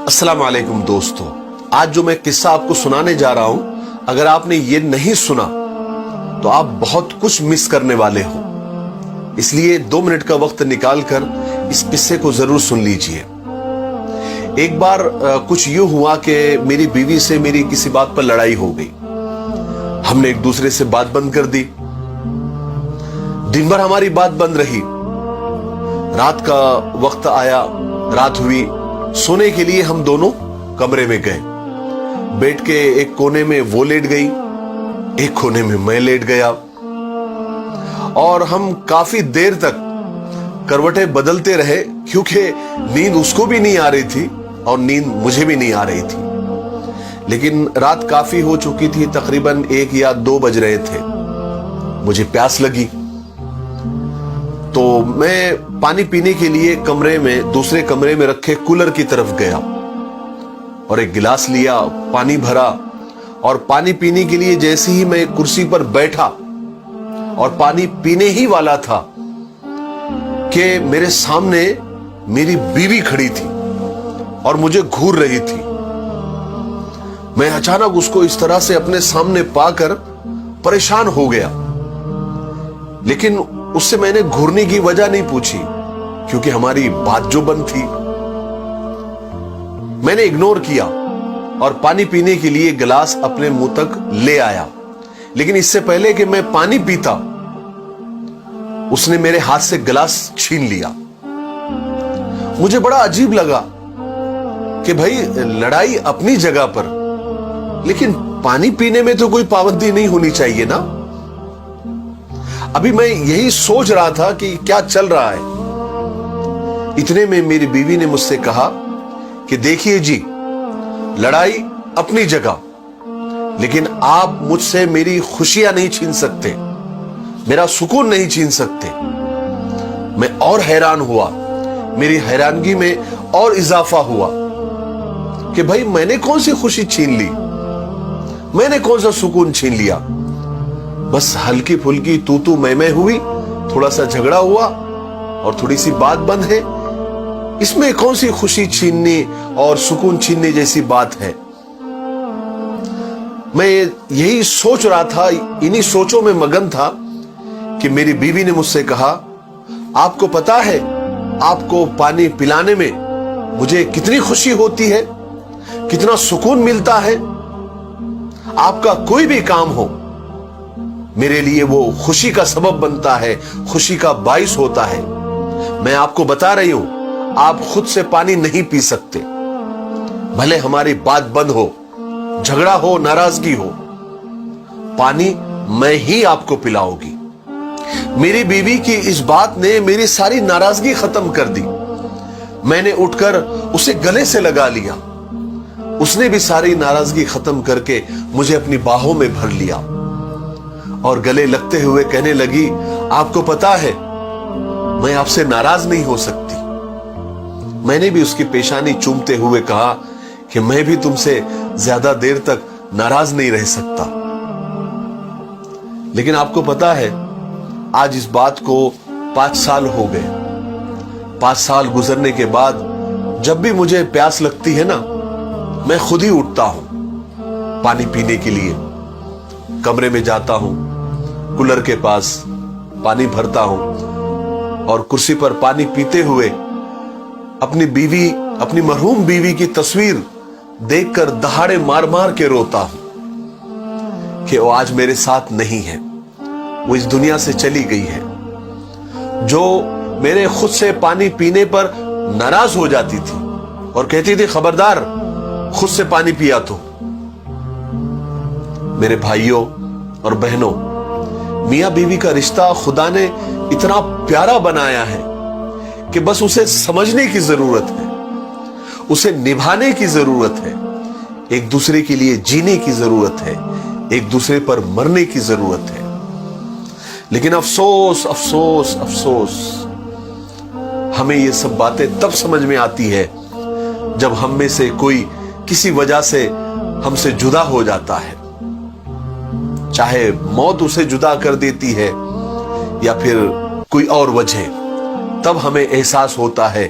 अस्सलाम वालेकुम दोस्तों, आज जो मैं किस्सा आपको सुनाने जा रहा हूं, अगर आपने ये नहीं सुना तो आप बहुत कुछ मिस करने वाले हो। इसलिए 2 मिनट का वक्त निकालकर इस किस्से को जरूर सुन लीजिए। एक बार कुछ यूं हुआ कि मेरी बीवी से मेरी किसी बात पर लड़ाई हो गई। हमने एक दूसरे से बात बंद कर दी। दिन भर हमारी बात बंद रही। रात का वक्त आया, रात हुई, सोने के लिए हम दोनों कमरे में गए। बेड के एक कोने में वो लेट गई, एक कोने में मैं लेट गया और हम काफी देर तक करवटें बदलते रहे, क्योंकि नींद उसको भी नहीं आ रही थी और नींद मुझे भी नहीं आ रही थी। लेकिन रात काफी हो चुकी थी, तकरीबन 1 या 2 बज रहे थे। मुझे प्यास लगी तो मैं पानी पीने के लिए दूसरे कमरे में रखे कूलर की तरफ गया और एक गिलास लिया, पानी भरा और पानी पीने के लिए जैसे ही मैं कुर्सी पर बैठा और पानी पीने ही वाला था कि मेरे सामने मेरी बीवी खड़ी थी और मुझे घूर रही थी। मैं अचानक उसको इस तरह से अपने सामने पाकर परेशान हो गया, लेकिन उससे मैंने घूरने की वजह नहीं पूछी, क्योंकि हमारी बात जो बंद थी। मैंने इग्नोर किया और पानी पीने के लिए गिलास अपने मुंह तक ले आया। लेकिन इससे पहले कि मैं पानी पीता, उसने मेरे हाथ से गिलास छीन लिया। मुझे बड़ा अजीब लगा कि भाई, लड़ाई अपनी जगह पर, लेकिन पानी पीने में तो कोई पाबंदी नहीं होनी चाहिए ना। अभी मैं यही सोच रहा था कि क्या चल रहा है। इतने में मेरी बीवी ने मुझसे कहा कि देखिए जी, लड़ाई अपनी जगह, लेकिन आप मुझसे मेरी खुशियां नहीं छीन सकते, मेरा सुकून नहीं छीन सकते। मैं और हैरान हुआ। मेरी हैरानगी में और इजाफा हुआ कि भाई, मैंने कौन सी खुशी छीन ली, मैंने कौन सा सुकून छीन लिया। बस हल्की फुल्की तू मैं हुई, थोड़ा सा झगड़ा हुआ और थोड़ी सी बात बंद है। इसमें कौन सी खुशी छीनने और सुकून छीनने जैसी बात है। मैं यही सोच रहा था, इन्हीं सोचों में मगन था कि मेरी बीवी ने मुझसे कहा, आपको पता है आपको पानी पिलाने में मुझे कितनी खुशी होती है, कितना सुकून मिलता है। आपका कोई भी काम हो, मेरे लिए वो खुशी का सबब बनता है, खुशी का बाइस होता है। मैं आपको बता रही हूं, आप खुद से पानी नहीं पी सकते, भले हमारी बात बंद हो, झगड़ा हो, नाराजगी हो, पानी मैं ही आपको पिलाऊंगी। मेरी बीवी की इस बात ने मेरी सारी नाराजगी खत्म कर दी। मैंने उठकर उसे गले से लगा लिया। उसने भी सारी नाराजगी खत्म करके मुझे अपनी बाहों में भर लिया और गले लगते हुए कहने लगी, आपको पता है मैं आपसे नाराज नहीं हो सकती। मैंने भी उसकी पेशानी चूमते हुए कहा कि मैं भी तुमसे ज्यादा देर तक नाराज नहीं रह सकता। लेकिन आपको पता है, आज इस बात को 5 साल हो गए। 5 साल गुजरने के बाद जब भी मुझे प्यास लगती है ना, मैं खुद ही उठता हूं पानी पीने के लिए। कमरे में जाता हूं, कूलर के पास पानी भरता हूं और कुर्सी पर पानी पीते हुए अपनी मरहूम बीवी की तस्वीर देखकर दहाड़े मार मार के रोता हूं कि वो आज मेरे साथ नहीं है, वो इस दुनिया से चली गई है। जो मेरे खुद से पानी पीने पर नाराज हो जाती थी और कहती थी, खबरदार खुद से पानी पिया तो। मेरे भाइयों और बहनों, मियां बीवी का रिश्ता खुदा ने इतना प्यारा बनाया है कि बस उसे समझने की जरूरत है, उसे निभाने की जरूरत है, एक दूसरे के लिए जीने की जरूरत है, एक दूसरे पर मरने की जरूरत है। लेकिन अफसोस अफसोस अफसोस, हमें ये सब बातें तब समझ में आती है जब हम में से कोई किसी वजह से हमसे जुदा हो जाता है, चाहे मौत उसे जुदा कर देती है या फिर कोई और वजह। तब हमें एहसास होता है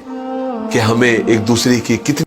कि हमें एक दूसरे की कितनी